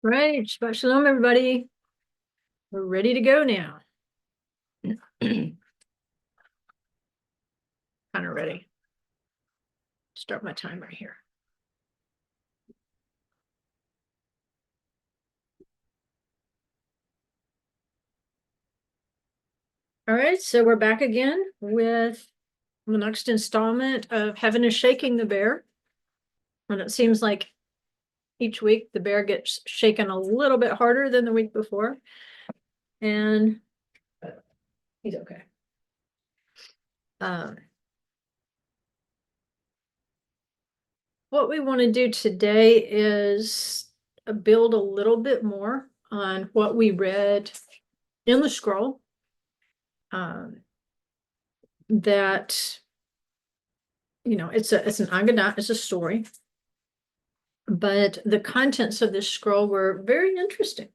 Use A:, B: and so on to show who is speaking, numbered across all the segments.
A: Right, Shabbat Shalom, everybody. We're ready to go now. Kind of ready. Start my timer here. All right, so we're back again with the next installment of Heaven is Shaking the Bear. And it seems like each week the bear gets shaken a little bit harder than the week before. And he's okay. What we want to do today is build a little bit more on what we read in the scroll. That it's an Agadah, it's a story, but the contents of this scroll were very interesting.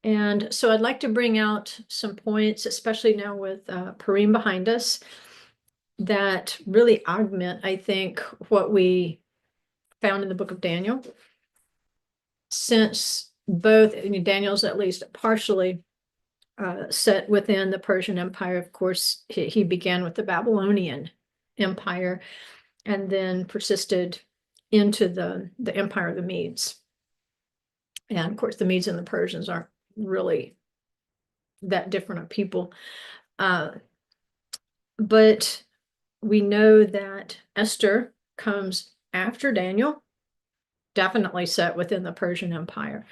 A: And so I'd like to bring out some points, especially now with Purim behind us, that really augment, I think, what we found in the book of Daniel. Since both, Daniel's at least partially set within the Persian Empire. Of course, he began with the Babylonian Empire and then persisted into the Empire of the Medes. And of course, the Medes and the Persians aren't really that different of people. But we know that Esther comes after Daniel, definitely set within the Persian Empire.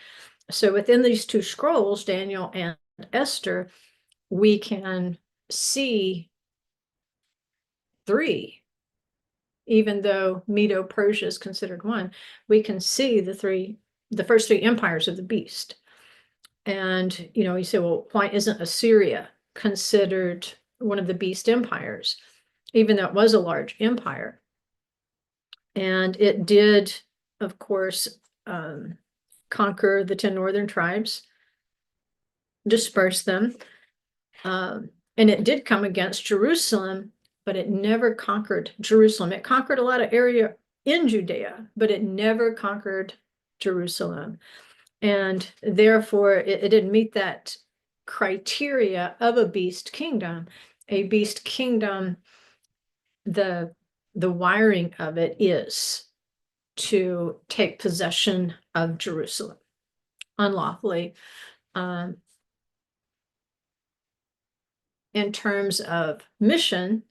A: So within these two scrolls, Daniel and Esther, we can see three. Even though Medo-Persia is considered one, we can see the first three empires of the beast. And, you say, well, why isn't Assyria considered one of the beast empires, even though it was a large empire? And it did, of course, conquer the 10 northern tribes, disperse them. And it did come against Jerusalem, but it never conquered Jerusalem. It conquered a lot of area in Judea, but it never conquered Jerusalem. And therefore, it didn't meet that criteria of a beast kingdom. A beast kingdom, the wiring of it is to take possession of Jerusalem unlawfully, in terms of mission,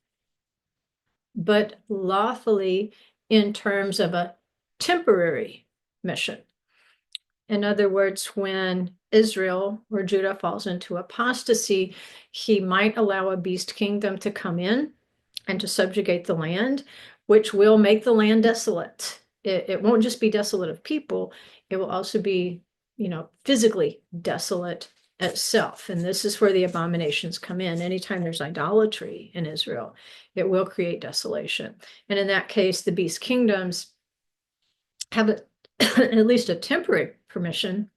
A: but lawfully in terms of a temporary mission. In other words, when Israel or Judah falls into apostasy, he might allow a beast kingdom to come in and to subjugate the land, which will make the land desolate. It won't just be desolate of people, it will also be, physically desolate itself. And this is where the abominations come in. Anytime there's idolatry in Israel, it will create desolation. And in that case, the beast kingdoms have at least a temporary permission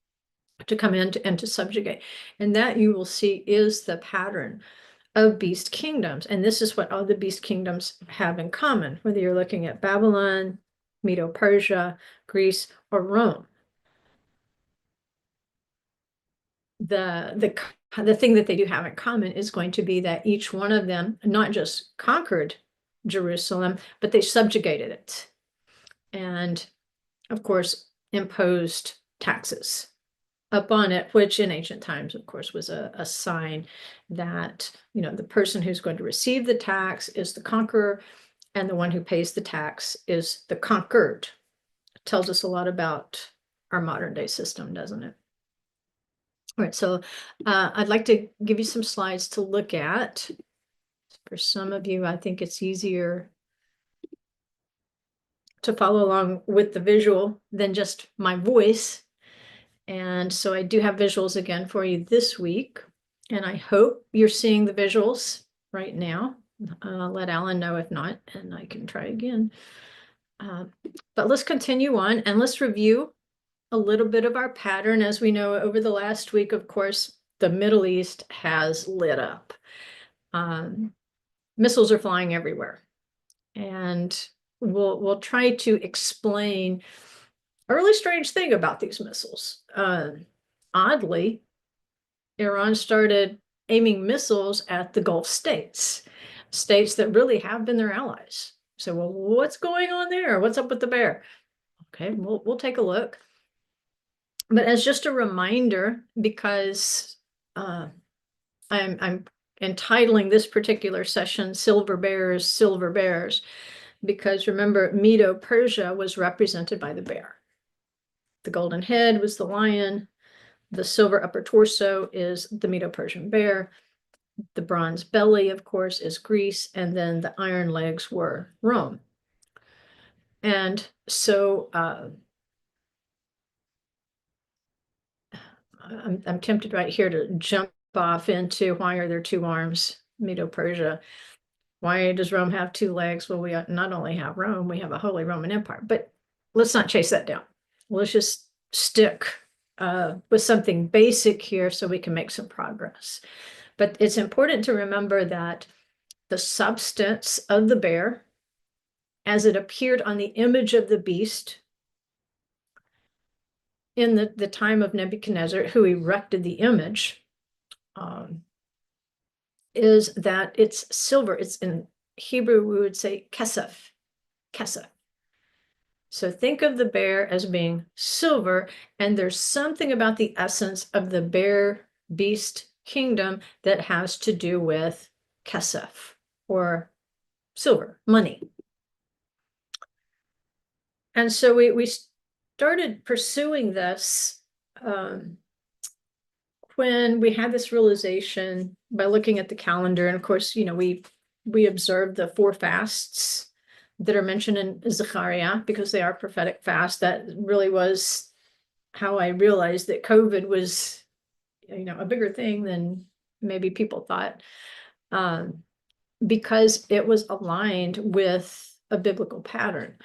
A: to come in and to subjugate. And that, you will see, is the pattern of beast kingdoms. And this is what all the beast kingdoms have in common, whether you're looking at Babylon, Medo-Persia, Greece, or Rome. The thing that they do have in common is going to be that each one of them not just conquered Jerusalem, but they subjugated it. And of course, imposed taxes upon it, which in ancient times, of course, was a sign that, the person who's going to receive the tax is the conqueror, and the one who pays the tax is the conquered. It tells us a lot about our modern day system, doesn't it? All right, so I'd like to give you some slides to look at. For some of you, I think it's easier to follow along with the visual than just my voice. And so I do have visuals again for you this week. And I hope you're seeing the visuals right now. Let Alan know if not, and I can try again. But let's continue on and let's review a little bit of our pattern. As we know, over the last week, of course, the Middle East has lit up. Missiles are flying everywhere. And we'll try to explain a really strange thing about these missiles. Oddly, Iran started aiming missiles at the Gulf states, states that really have been their allies. So, well, what's going on there? What's up with the bear? Okay, we'll take a look. But as just a reminder, because I'm entitling this particular session Silver Bears, because remember, Medo-Persia was represented by the bear. The golden head was the lion. The silver upper torso is the Medo-Persian bear. The bronze belly, of course, is Greece. And then the iron legs were Rome. And so I'm tempted right here to jump off into why are there two arms, Medo-Persia? Why does Rome have two legs? Well, we not only have Rome, we have a Holy Roman Empire. But let's not chase that down. Let's just stick with something basic here so we can make some progress. But it's important to remember that the substance of the bear, as it appeared on the image of the beast in the time of Nebuchadnezzar, who erected the image, is that it's silver. It's in Hebrew, we would say kesef, kesef. So think of the bear as being silver, and there's something about the essence of the bear beast kingdom that has to do with kesef, or silver, money. And so we started pursuing this when we had this realization by looking at the calendar. And of course, we observed the 4 fasts that are mentioned in Zechariah because they are prophetic fasts. That really was how I realized that COVID was, a bigger thing than maybe people thought, because it was aligned with a biblical pattern.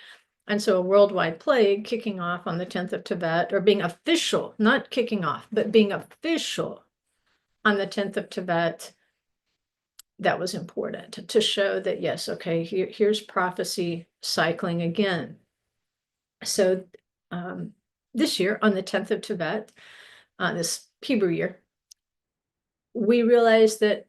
A: And so a worldwide plague kicking off on the 10th of Tevet, or being official, not kicking off, but being official on the 10th of Tevet, that was important to show that, yes, okay, here's prophecy cycling again. So this year, on the 10th of Tevet, this Hebrew year, we realized that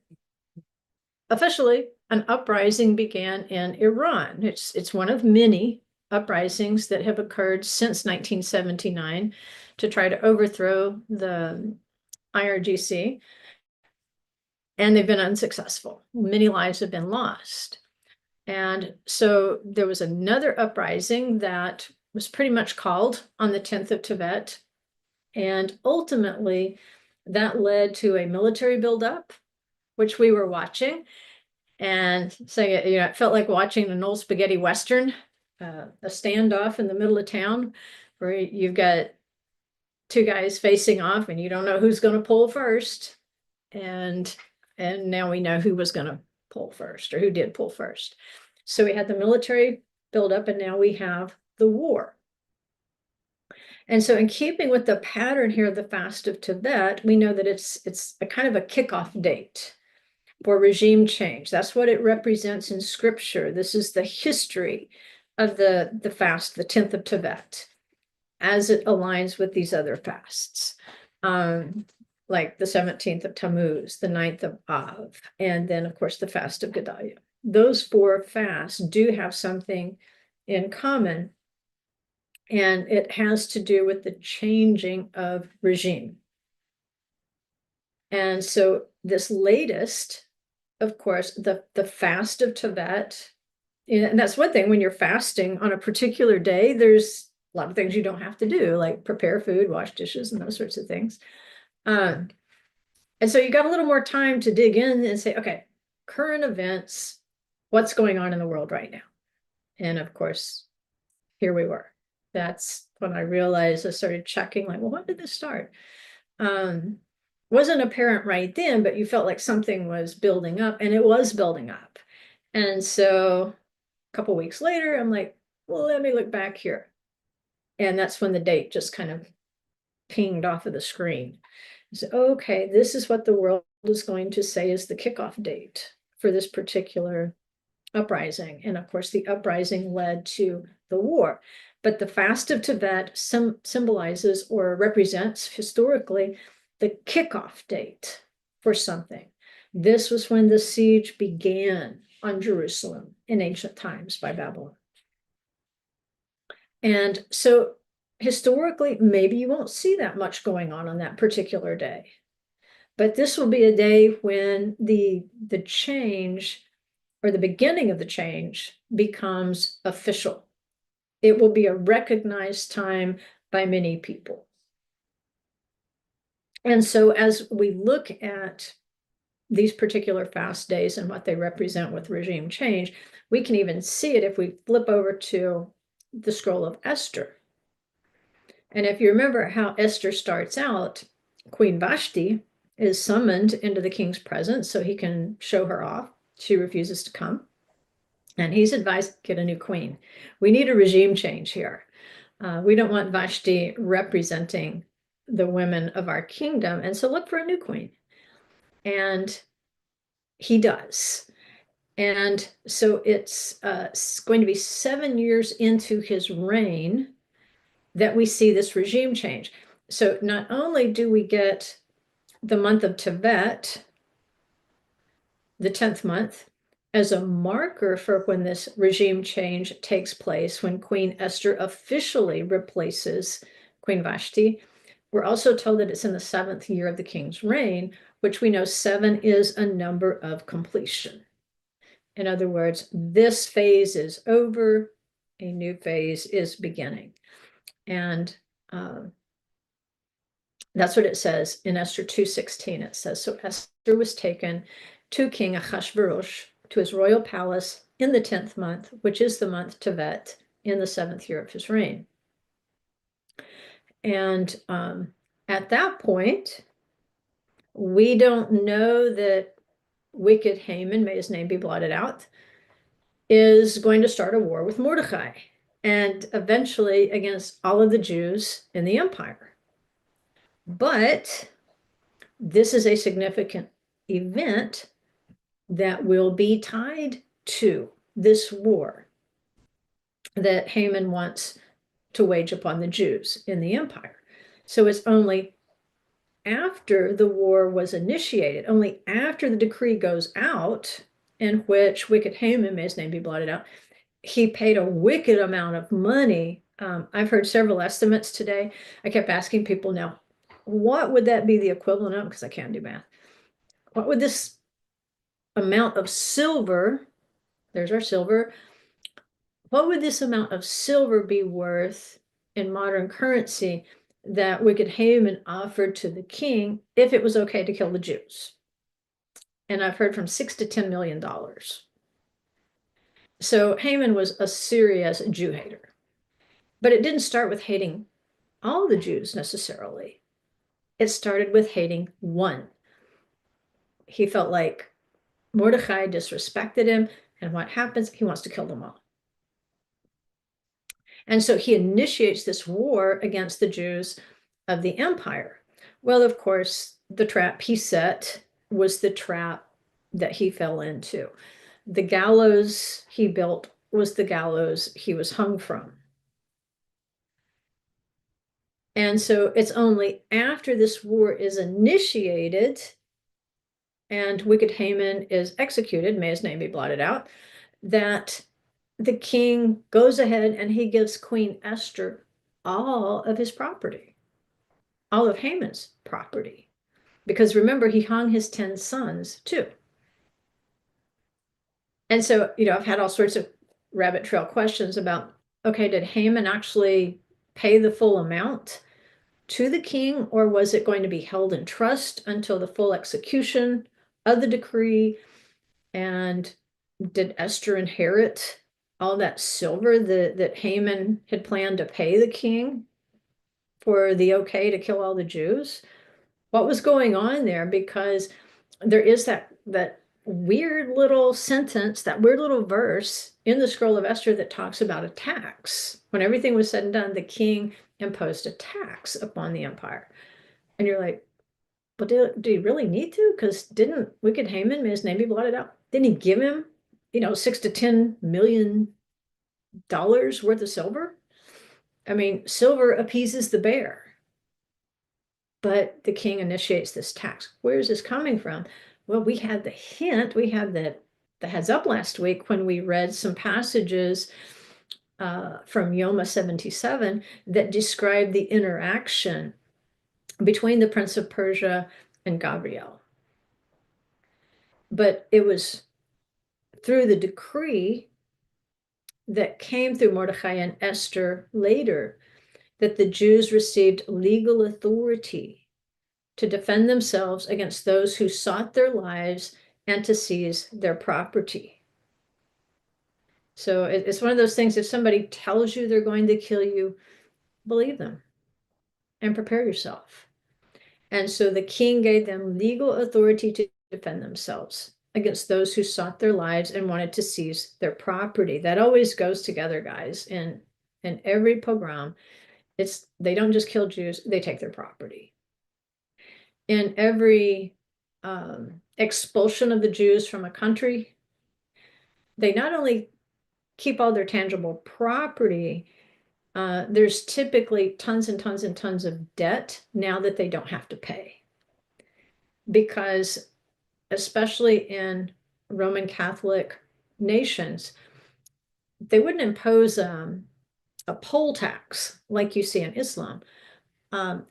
A: officially an uprising began in Iran. It's one of many uprisings that have occurred since 1979 to try to overthrow the IRGC, and they've been unsuccessful. Many lives have been lost. And so there was another uprising that was pretty much called on the 10th of Tevet, and ultimately that led to a military buildup, which we were watching, and saying, it felt like watching an old spaghetti Western, a standoff in the middle of town where you've got 2 guys facing off and you don't know who's going to pull first. And now we know who was going to pull first, or who did pull first. So we had the military buildup, and now we have the war. And so in keeping with the pattern here of the Fast of Tevet, we know that it's a kind of a kickoff date for regime change. That's what it represents in scripture. This is the history of the fast, the 10th of Tevet, as it aligns with these other fasts, like the 17th of Tammuz, the 9th of Av, and then, of course, the fast of Gedalia. Those 4 fasts do have something in common, and it has to do with the changing of regime. And so this latest, of course, the fast of Tevet, and that's one thing, when you're fasting on a particular day, there's a lot of things you don't have to do, like prepare food, wash dishes, and those sorts of things. And so you got a little more time to dig in and say, okay, current events, what's going on in the world right now? And of course, here we were. That's when I realized, I started checking, like, well, when did this start? Wasn't apparent right then, but you felt like something was building up, and it was building up. And so a couple weeks later, I'm like, well, let me look back here. And that's when the date just kind of pinged off of the screen. So, okay, this is what the world is going to say is the kickoff date for this particular uprising. And of course, the uprising led to the war. But the fast of Tevet symbolizes or represents historically the kickoff date for something. This was when the siege began on Jerusalem in ancient times by Babylon. And so historically, maybe you won't see that much going on that particular day. But this will be a day when the change or the beginning of the change becomes official. It will be a recognized time by many people. And so as we look at these particular fast days and what they represent with regime change, we can even see it if we flip over to the scroll of Esther. And if you remember how Esther starts out, Queen Vashti is summoned into the king's presence so he can show her off. She refuses to come. And he's advised, get a new queen. We need a regime change here. We don't want Vashti representing the women of our kingdom. And so look for a new queen. And he does. And so it's going to be 7 years into his reign that we see this regime change. So not only do we get the month of Tevet, the 10th month, as a marker for when this regime change takes place, when Queen Esther officially replaces Queen Vashti, we're also told that it's in the 7th year of the king's reign, which we know 7 is a number of completion. In other words, this phase is over, a new phase is beginning. And that's what it says in Esther 2:16. It says, so Esther was taken to King Ahasuerus to his royal palace in the 10th month, which is the month Tevet, in the 7th year of his reign. And at that point, we don't know that wicked Haman, may his name be blotted out, is going to start a war with Mordecai and eventually against all of the Jews in the empire. But this is a significant event that will be tied to this war that Haman wants to wage upon the Jews in the empire. So it's only after the war was initiated, only after the decree goes out, in which wicked Haman, may his name be blotted out, he paid a wicked amount of money. I've heard several estimates today. I kept asking people now, what would that be the equivalent of? Because I can't do math. What would this amount of silver, there's our silver, what would this amount of silver be worth in modern currency that wicked Haman offered to the king if it was okay to kill the Jews? And I've heard from $6 to $10 million. So Haman was a serious Jew hater. But it didn't start with hating all the Jews necessarily. It started with hating one. He felt like Mordecai disrespected him, and what happens? He wants to kill them all. And so he initiates this war against the Jews of the empire. Well, of course, the trap he set was the trap that he fell into. The gallows he built was the gallows he was hung from. And so it's only after this war is initiated and wicked Haman is executed, may his name be blotted out, that the king goes ahead and he gives Queen Esther all of his property, all of Haman's property. Because remember, he hung his 10 sons too. And so, I've had all sorts of rabbit trail questions about, okay, did Haman actually pay the full amount to the king, or was it going to be held in trust until the full execution of the decree? And did Esther inherit all that silver that Haman had planned to pay the king for the okay to kill all the Jews? What was going on there? Because there is that weird little sentence, that weird little verse in the scroll of Esther that talks about a tax. When everything was said and done, the king imposed a tax upon the empire. And you're like, but do you really need to? Because didn't wicked Haman, may his name be blotted out, didn't he give him, $6 to $10 million worth of silver? I mean, silver appeases the bear, but the king initiates this tax. Where is this coming from? Well, we had the hint, we had the heads up last week when we read some passages from Yoma 77 that describe the interaction between the Prince of Persia and Gabriel. But it was through the decree that came through Mordecai and Esther later that the Jews received legal authority to defend themselves against those who sought their lives and to seize their property. So it's one of those things, if somebody tells you they're going to kill you, believe them and prepare yourself. And so the king gave them legal authority to defend themselves against those who sought their lives and wanted to seize their property. That always goes together, guys. In every pogrom, they don't just kill Jews, they take their property. In every expulsion of the Jews from a country, they not only keep all their tangible property, there's typically tons and tons and tons of debt now that they don't have to pay. Because especially in Roman Catholic nations, they wouldn't impose a poll tax like you see in Islam.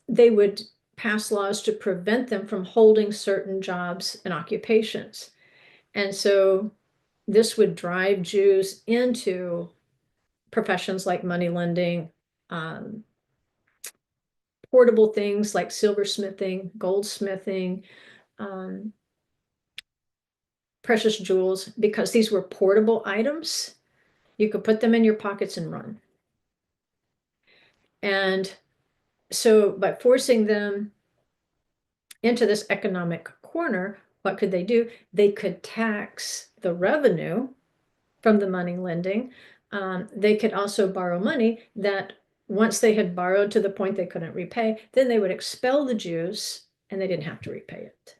A: They would pass laws to prevent them from holding certain jobs and occupations. And so this would drive Jews into professions like money lending, portable things like silversmithing, goldsmithing, precious jewels, because these were portable items. You could put them in your pockets and run. And so by forcing them into this economic corner, what could they do? They could tax the revenue from the money lending. They could also borrow money that once they had borrowed to the point they couldn't repay, then they would expel the Jews and they didn't have to repay it.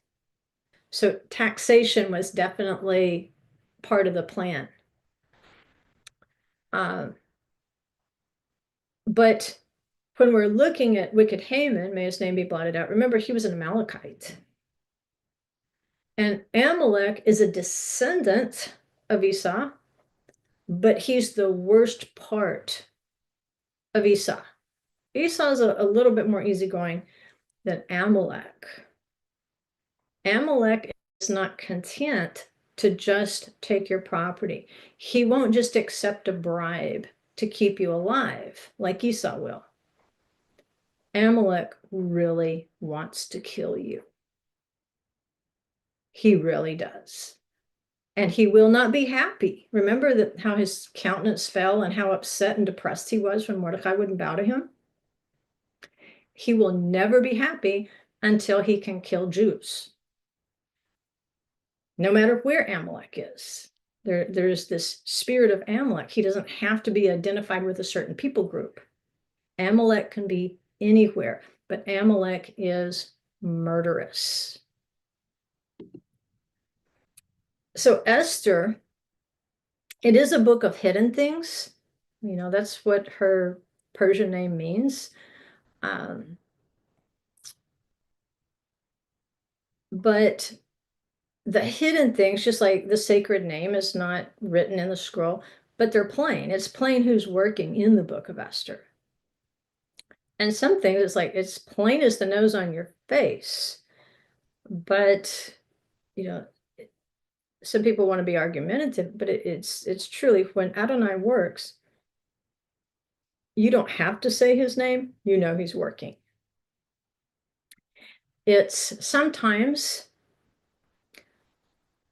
A: So taxation was definitely part of the plan. But when we're looking at wicked Haman, may his name be blotted out, remember he was an Amalekite. And Amalek is a descendant of Esau, but he's the worst part of Esau. Esau's a little bit more easygoing than Amalek. Amalek is not content to just take your property. He won't just accept a bribe to keep you alive like Esau will. Amalek really wants to kill you. He really does. And he will not be happy. Remember that how his countenance fell and how upset and depressed he was when Mordecai wouldn't bow to him? He will never be happy until he can kill Jews. No matter where Amalek is. There's this spirit of Amalek. He doesn't have to be identified with a certain people group. Amalek can be anywhere, but Amalek is murderous. So Esther, it is a book of hidden things. You know, that's what her Persian name means. But the hidden things, just like the sacred name is not written in the scroll, but they're plain. It's plain who's working in the book of Esther. And some things, it's like, it's plain as the nose on your face. But, you know, some people want to be argumentative, but it's truly when Adonai works, you don't have to say his name, you know he's working. It's sometimes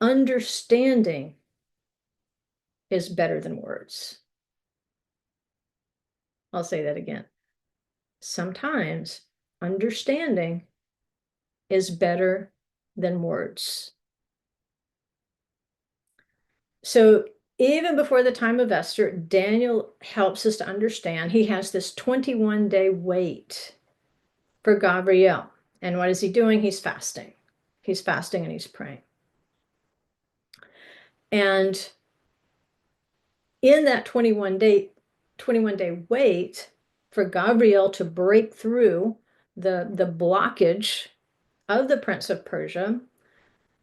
A: understanding is better than words. I'll say that again. Sometimes understanding is better than words. So even before the time of Esther, Daniel helps us to understand he has this 21-day wait for Gabriel. And what is he doing? He's fasting. He's fasting and he's praying. And in that 21-day wait, for Gabriel to break through the blockage of the Prince of Persia,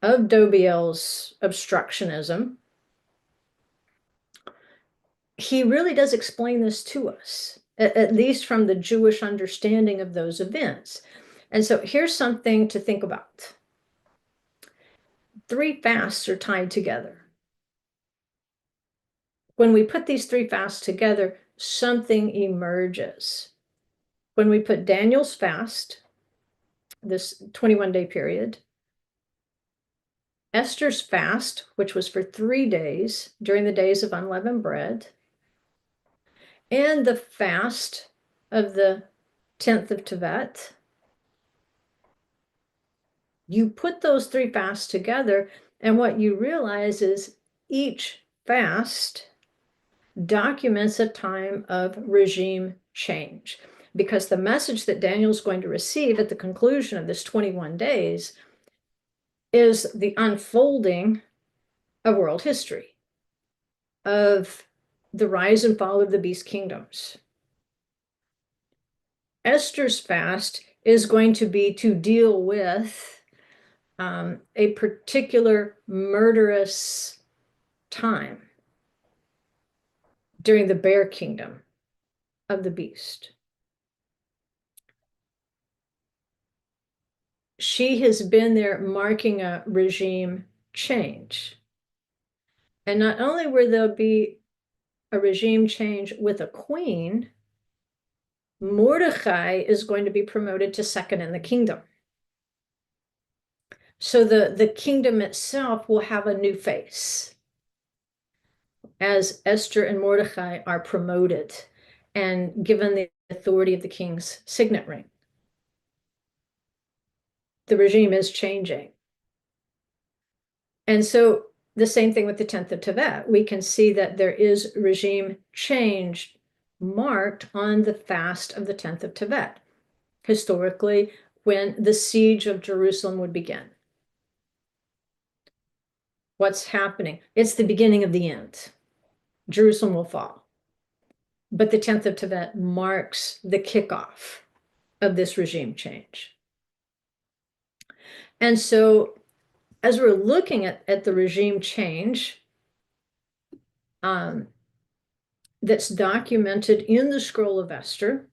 A: of Dobiel's obstructionism. He really does explain this to us, at least from the Jewish understanding of those events. And so here's something to think about. 3 fasts are tied together. When we put these 3 fasts together, something emerges. When we put Daniel's fast, this 21-day period, Esther's fast, which was for 3 days during the days of unleavened bread, and the fast of the 10th of Tevet, you put those 3 fasts together, and what you realize is each fast documents a time of regime change, because the message that Daniel's going to receive at the conclusion of this 21 days is the unfolding of world history, of the rise and fall of the beast kingdoms. Esther's fast is going to be to deal with a particular murderous time during the bear kingdom of the beast. She has been there marking a regime change. And not only will there be a regime change with a queen, Mordecai is going to be promoted to second in the kingdom. So the kingdom itself will have a new face as Esther and Mordecai are promoted and given the authority of the king's signet ring. The regime is changing. And so the same thing with the 10th of Tevet. We can see that there is regime change marked on the fast of the 10th of Tevet, historically, when the siege of Jerusalem would begin. What's happening? It's the beginning of the end. Jerusalem will fall. But the 10th of Tevet marks the kickoff of this regime change. And so as we're looking at the regime change that's documented in the scroll of Esther,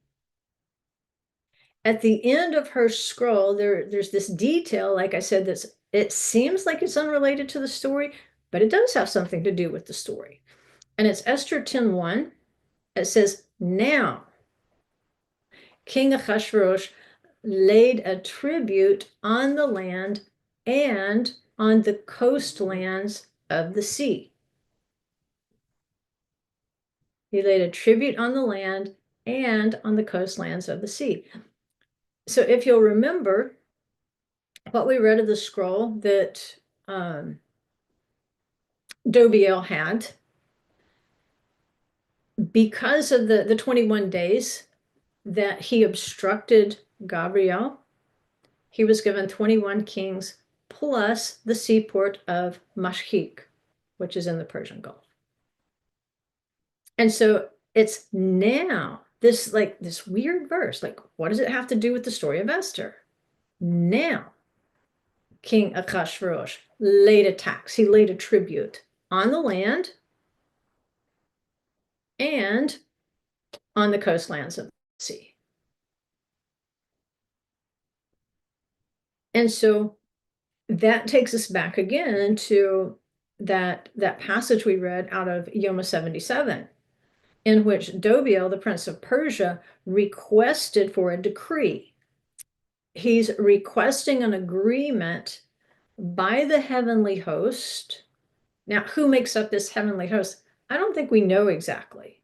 A: at the end of her scroll, there's this detail, like I said, it seems like it's unrelated to the story, but it does have something to do with the story. And it's Esther 10:1. It says, "Now King Ahasuerus laid a tribute on the land and on the coastlands of the sea." He laid a tribute on the land and on the coastlands of the sea. So if you'll remember what we read of the scroll that Dobiel had, because of the 21 days that he obstructed Gabriel, he was given 21 kings plus the seaport of Mashhik, which is in the Persian Gulf. And so it's now this weird verse, like, what does it have to do with the story of Esther? Now, King Ahasuerus laid a tax, he laid a tribute on the land and on the coastlands of the sea. And so that takes us back again to that passage we read out of Yoma 77, in which Dobiel, the prince of Persia, requested for a decree. He's requesting an agreement by the heavenly host. Now, who makes up this heavenly host? I don't think we know exactly.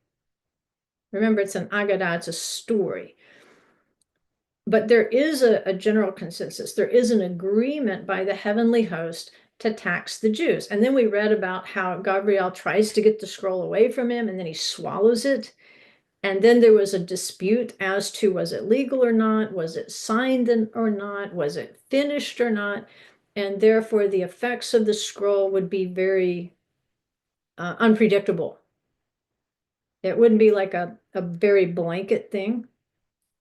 A: Remember, it's an Agadah, it's a story. But there is a general consensus. There is an agreement by the heavenly host to tax the Jews. And then we read about how Gabriel tries to get the scroll away from him, and then he swallows it. And then there was a dispute as to, was it legal or not? Was it signed or not? Was it finished or not? And therefore, the effects of the scroll would be very unpredictable. It wouldn't be like a very blanket thing,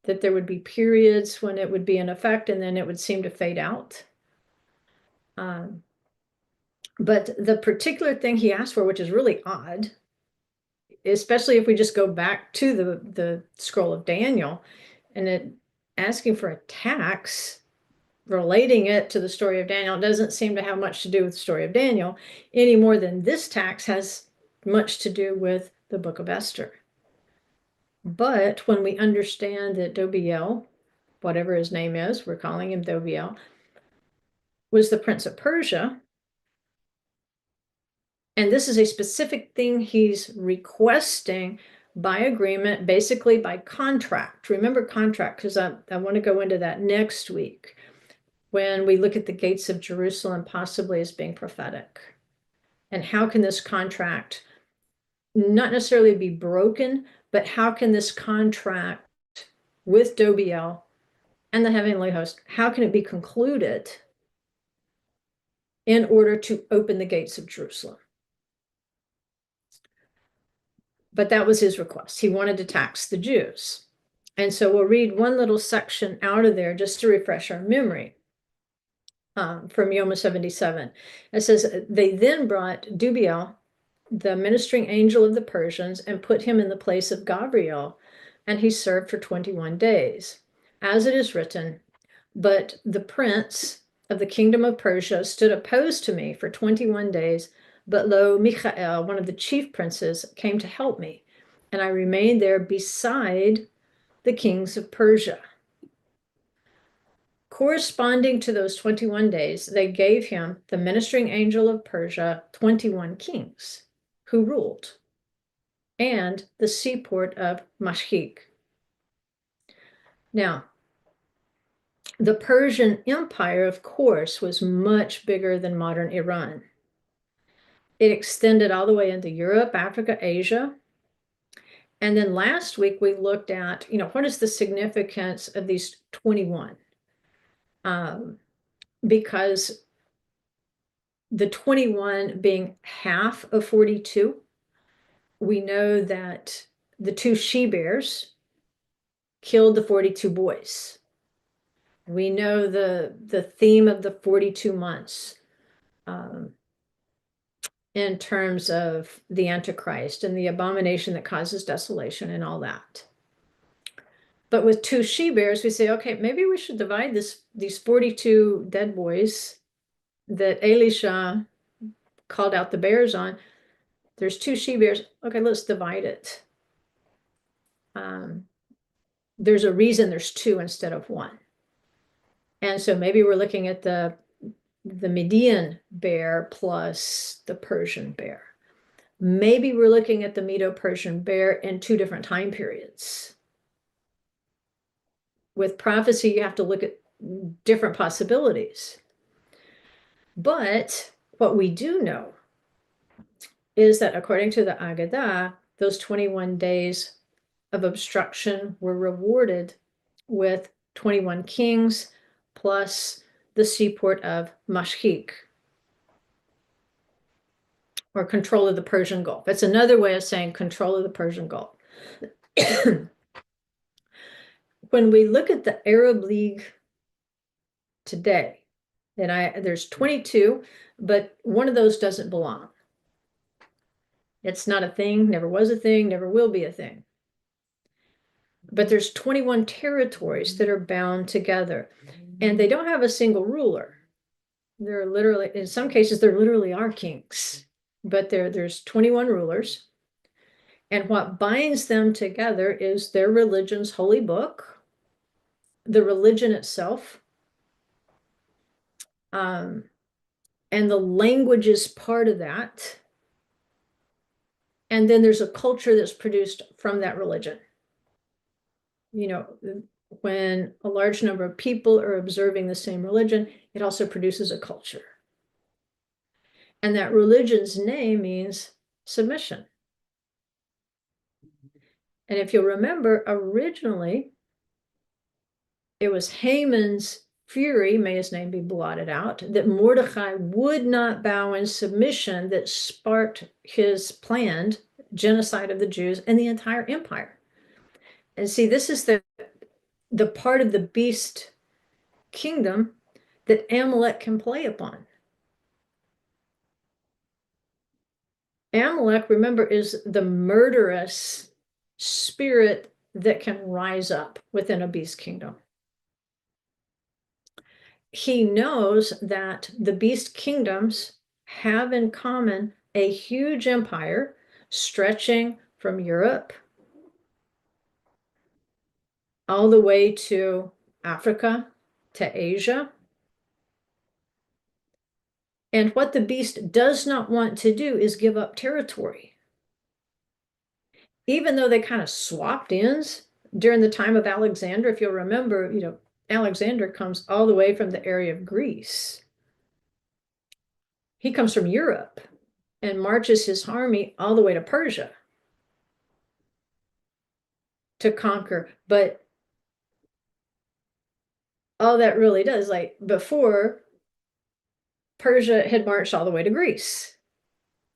A: that there would be periods when it would be in effect and then it would seem to fade out. But the particular thing he asked for, which is really odd, especially if we just go back to the scroll of Daniel, and it asking for a tax, relating it to the story of Daniel, doesn't seem to have much to do with the story of Daniel any more than this tax has much to do with the book of Esther. But when we understand that Dobiel, whatever his name is, we're calling him Dobiel, was the prince of Persia, and this is a specific thing he's requesting by agreement, basically by contract. Remember contract, because I want to go into that next week when we look at the gates of Jerusalem possibly as being prophetic. And how can this contract not necessarily be broken, but how can this contract with Dobiel and the heavenly host, how can it be concluded in order to open the gates of Jerusalem? But that was his request. He wanted to tax the Jews. And so we'll read one little section out of there just to refresh our memory from Yoma 77. It says, they then brought Dubiel, the ministering angel of the Persians, and put him in the place of Gabriel, and he served for 21 days. As it is written, but the prince of the kingdom of Persia stood opposed to me for 21 days, but lo, Michael, one of the chief princes, came to help me, and I remained there beside the kings of Persia. Corresponding to those 21 days, they gave him, the ministering angel of Persia, 21 kings who ruled, and the seaport of Mashhik. Now, the Persian Empire, of course, was much bigger than modern Iran. It extended all the way into Europe, Africa, Asia. And then last week we looked at, what is the significance of these 21? Because the 21 being half of 42, we know that the two she-bears killed the 42 boys. We know the theme of the 42 months in terms of the Antichrist and the abomination that causes desolation and all that. But with two she-bears, we say, okay, maybe we should divide these 42 dead boys that Elisha called out the bears on. There's two she-bears. Okay, let's divide it. There's a reason there's two instead of one. And so maybe we're looking at the Median bear plus the Persian bear. Maybe we're looking at the Medo-Persian bear in two different time periods. With prophecy, you have to look at different possibilities. But what we do know is that according to the Agadah, those 21 days of obstruction were rewarded with 21 kings plus the seaport of Mashhik, or control of the Persian Gulf. That's another way of saying control of the Persian Gulf. When we look at the Arab League today, and there's 22, but one of those doesn't belong. It's not a thing, never was a thing, never will be a thing. But there's 21 territories that are bound together, and they don't have a single ruler. They're literally, in some cases, there literally are kings, but there's 21 rulers. And what binds them together is their religion's holy book, the religion itself, and the language is part of that. And then there's a culture that's produced from that religion. When a large number of people are observing the same religion, it also produces a culture. And that religion's name means submission. And if you'll remember, originally, it was Haman's fury, may his name be blotted out, that Mordecai would not bow in submission that sparked his plan genocide of the Jews and the entire empire. And see, this is the part of the beast kingdom that Amalek can play upon. Amalek, remember, is the murderous spirit that can rise up within a beast kingdom. He knows that the beast kingdoms have in common a huge empire stretching from Europe all the way to Africa, to Asia. And what the beast does not want to do is give up territory. Even though they kind of swapped ends during the time of Alexander, if you'll remember, Alexander comes all the way from the area of Greece. He comes from Europe and marches his army all the way to Persia to conquer. But all that really does, like before, Persia had marched all the way to Greece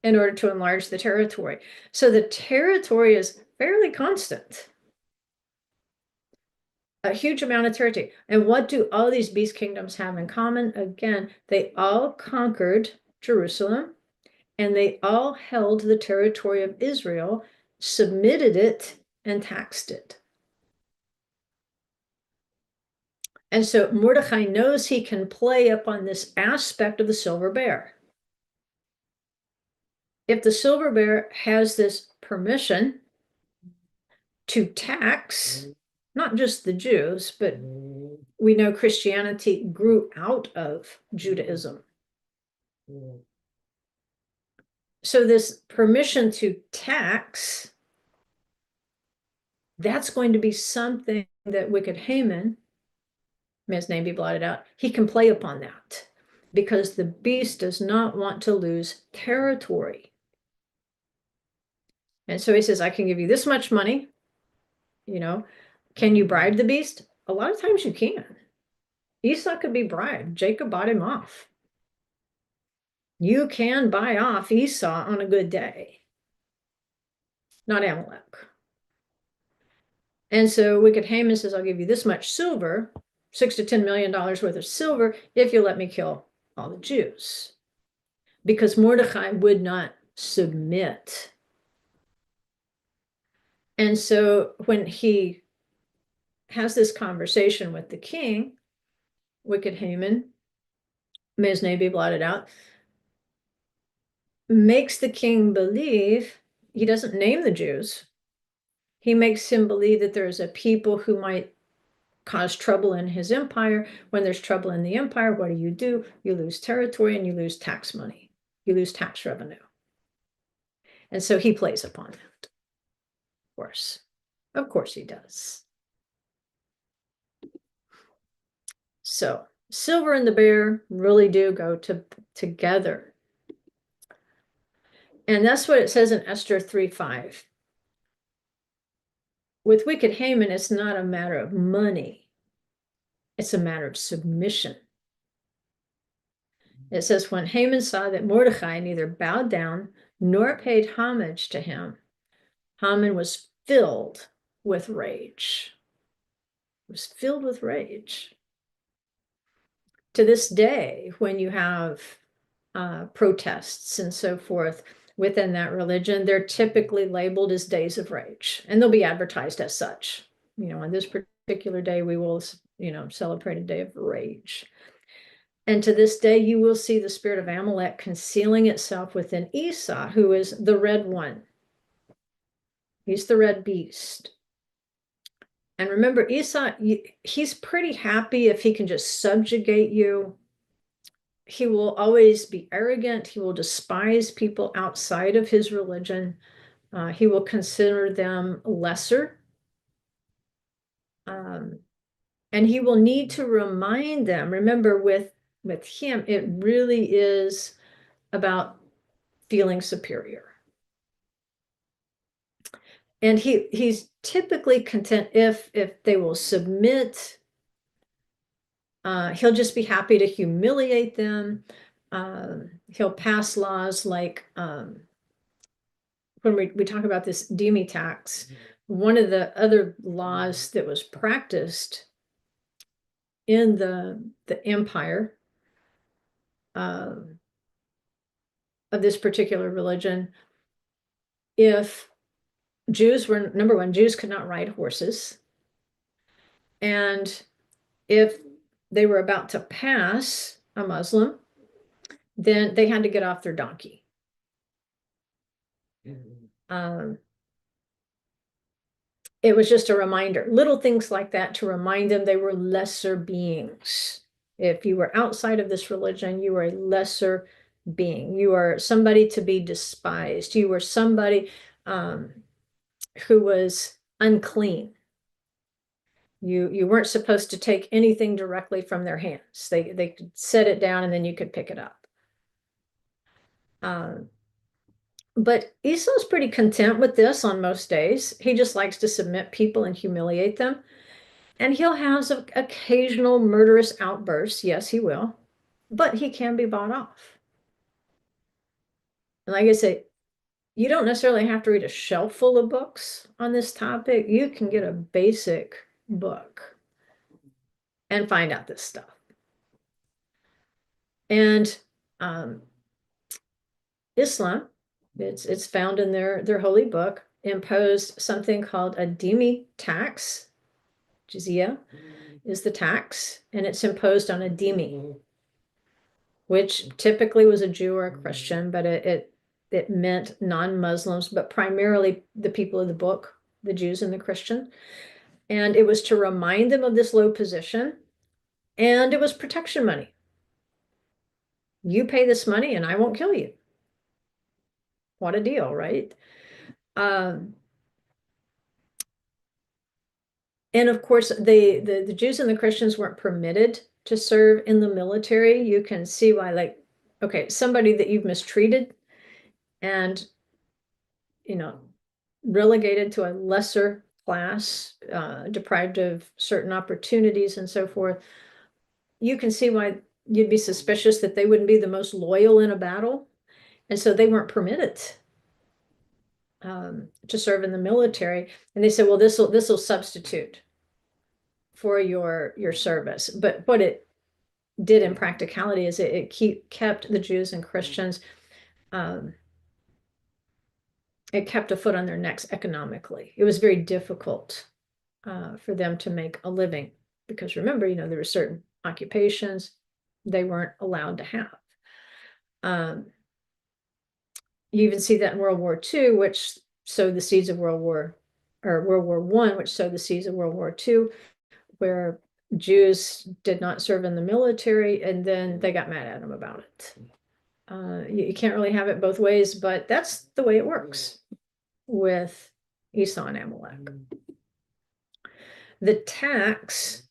A: in order to enlarge the territory. So the territory is fairly constant. A huge amount of territory. And what do all these beast kingdoms have in common? Again, they all conquered Jerusalem and they all held the territory of Israel, submitted it, and taxed it. And so Mordecai knows he can play upon this aspect of the silver bear. If the silver bear has this permission to tax not just the Jews, but we know Christianity grew out of Judaism. So this permission to tax, that's going to be something that wicked Haman, may his name be blotted out, he can play upon that because the beast does not want to lose territory. And so he says, I can give you this much money. Can you bribe the beast? A lot of times you can. Esau could be bribed. Jacob bought him off. You can buy off Esau on a good day. Not Amalek. And so wicked Haman says, I'll give you this much silver, $6 to $10 million worth of silver, if you let me kill all the Jews. Because Mordecai would not submit. And so when he has this conversation with the king, wicked Haman, may his name be blotted out, makes the king believe, he doesn't name the Jews, he makes him believe that there's a people who might cause trouble in his empire. When there's trouble in the empire, what do? You lose territory and you lose tax money. You lose tax revenue. And so he plays upon that. Of course. Of course he does. So silver and the bear really do go together. And that's what it says in Esther 3:5. With wicked Haman, it's not a matter of money. It's a matter of submission. It says, when Haman saw that Mordecai neither bowed down nor paid homage to him, Haman was filled with rage. Was filled with rage. To this day, when you have protests and so forth within that religion, they're typically labeled as days of rage, and they'll be advertised as such. On this particular day, we will, celebrate a day of rage. And to this day, you will see the spirit of Amalek concealing itself within Esau, who is the red one. He's the red beast. And remember, Esau, he's pretty happy if he can just subjugate you. He will always be arrogant. He will despise people outside of his religion. He will consider them lesser. And he will need to remind them. Remember, with him, it really is about feeling superior. And he's typically content if they will submit. He'll just be happy to humiliate them. He'll pass laws like when we talk about this demi tax, one of the other laws that was practiced in the empire of this particular religion, if Jews were, number one, Jews could not ride horses. And if they were about to pass a Muslim, then they had to get off their donkey. It was just a reminder, little things like that to remind them they were lesser beings. If you were outside of this religion, you were a lesser being. You are somebody to be despised. You were somebody who was unclean. You weren't supposed to take anything directly from their hands. They could set it down and then you could pick it up. But Esau's pretty content with this on most days. He just likes to submit people and humiliate them. And he'll have some occasional murderous outbursts. Yes, he will. But he can be bought off. And like I say, you don't necessarily have to read a shelf full of books on this topic. You can get a basic book and find out this stuff. And Islam, it's found in their holy book, imposed something called a demi tax. Jizya is the tax, and it's imposed on a dhimmi, which typically was a Jew or a Christian, but it meant non-Muslims, but primarily the people of the book, the Jews and the Christian. And it was to remind them of this low position, and it was protection money. You pay this money and I won't kill you. What a deal, right? And of course, the Jews and the Christians weren't permitted to serve in the military. You can see why, like, okay, somebody that you've mistreated and, relegated to a lesser class, deprived of certain opportunities and so forth, you can see why you'd be suspicious that they wouldn't be the most loyal in a battle. And so they weren't permitted to serve in the military. And they said, well, this will substitute for your service. But what it did in practicality is it kept the Jews and Christians, it kept a foot on their necks economically. It was very difficult for them to make a living because remember, there were certain occupations they weren't allowed to have. You even see that in World War II, which sowed the seeds of World War I, which sowed the seeds of World War II, where Jews did not serve in the military, and then they got mad at them about it. You can't really have it both ways, but that's the way it works with Esau and Amalek. The tax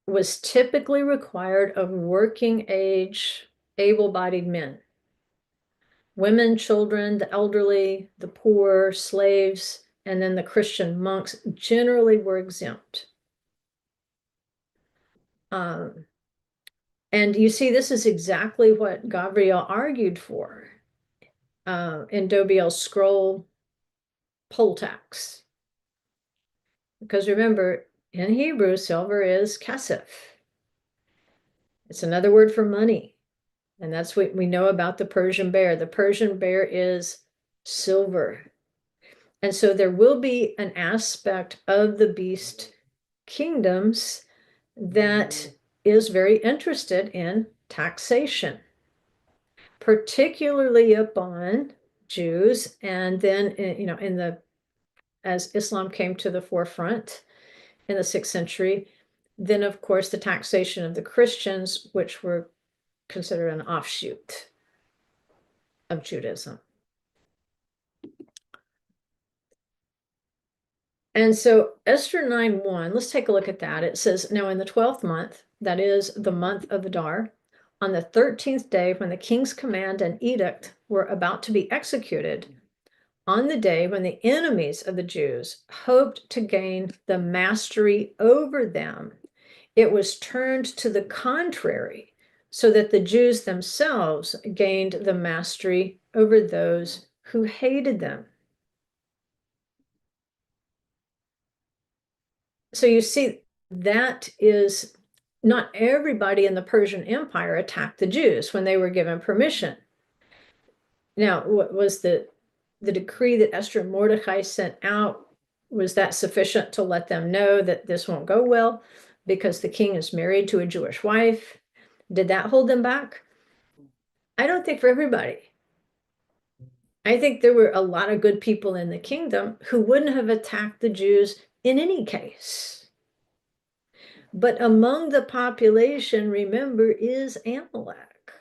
A: was typically required of working age, able-bodied men. Women, children, the elderly, the poor, slaves, and then the Christian monks generally were exempt. And you see, this is exactly what Gabriel argued for in Dobiel's scroll poll tax. Because remember, in Hebrew, silver is kasef. It's another word for money. And that's what we know about the Persian bear. The Persian bear is silver. And so there will be an aspect of the beast kingdoms that is very interested in taxation, particularly upon Jews. And then, as Islam came to the forefront in the 6th century, then of course the taxation of the Christians, which were considered an offshoot of Judaism. And so Esther 9:1, let's take a look at that. It says, now in the 12th month, that is the month of Adar, on the 13th day, when the king's command and edict were about to be executed, on the day when the enemies of the Jews hoped to gain the mastery over them, it was turned to the contrary, so that the Jews themselves gained the mastery over those who hated them. So you see, that is not everybody in the Persian Empire attacked the Jews when they were given permission. Now, what was the decree that Esther and Mordecai sent out? Was that sufficient to let them know that this won't go well because the king is married to a Jewish wife? Did that hold them back? I don't think for everybody. I think there were a lot of good people in the kingdom who wouldn't have attacked the Jews in any case. But among the population, remember, is Amalek.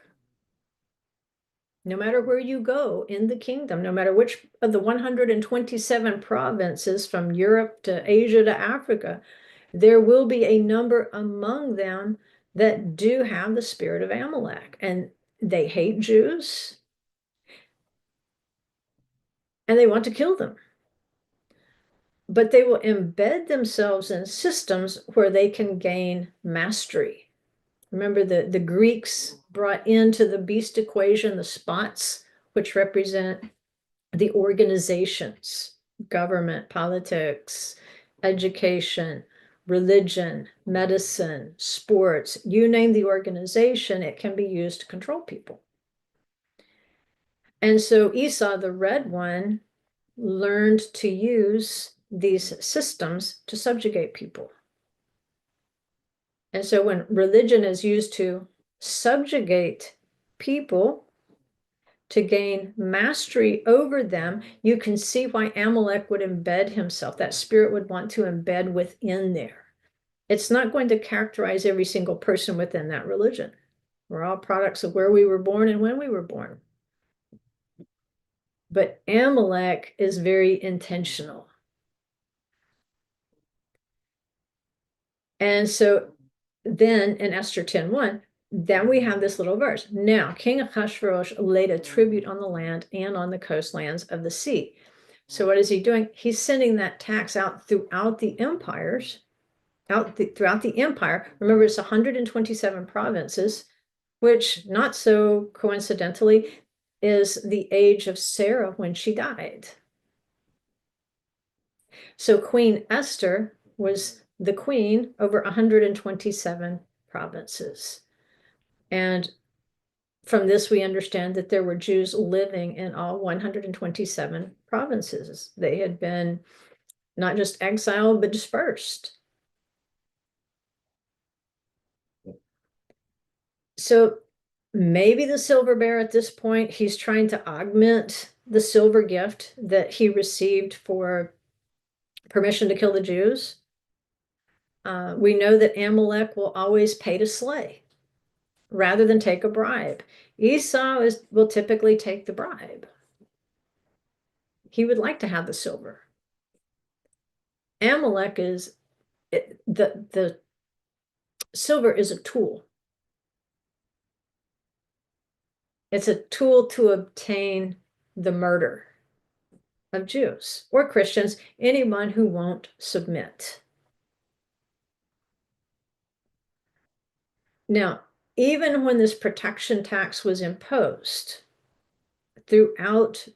A: No matter where you go in the kingdom, no matter which of the 127 provinces from Europe to Asia to Africa, there will be a number among them that do have the spirit of Amalek, and they hate Jews and they want to kill them. But they will embed themselves in systems where they can gain mastery. Remember, the Greeks brought into the beast equation the spots, which represent the organizations, government, politics, education, religion, medicine, sports, you name the organization, it can be used to control people. And so Esau, the red one, learned to use these systems to subjugate people. And so when religion is used to subjugate people, to gain mastery over them, you can see why Amalek would embed himself. That spirit would want to embed within there. It's not going to characterize every single person within that religion. We're all products of where we were born and when we were born. But Amalek is very intentional. And so then in Esther 10:1, then we have this little verse. Now, King Ahasuerus laid a tribute on the land and on the coastlands of the sea. So what is he doing? He's sending that tax out throughout the empires, throughout the empire. Remember, it's 127 provinces, which not so coincidentally is the age of Sarah when she died. So Queen Esther was the queen over 127 provinces. And from this, we understand that there were Jews living in all 127 provinces. They had been not just exiled, but dispersed. So maybe the silver bear at this point, he's trying to augment the silver gift that he received for permission to kill the Jews. We know that Amalek will always pay to slay rather than take a bribe. Esau will typically take the bribe. He would like to have the silver. Amalek is the silver is a tool. It's a tool to obtain the murder of Jews or Christians, anyone who won't submit. Now, even when this protection tax was imposed throughout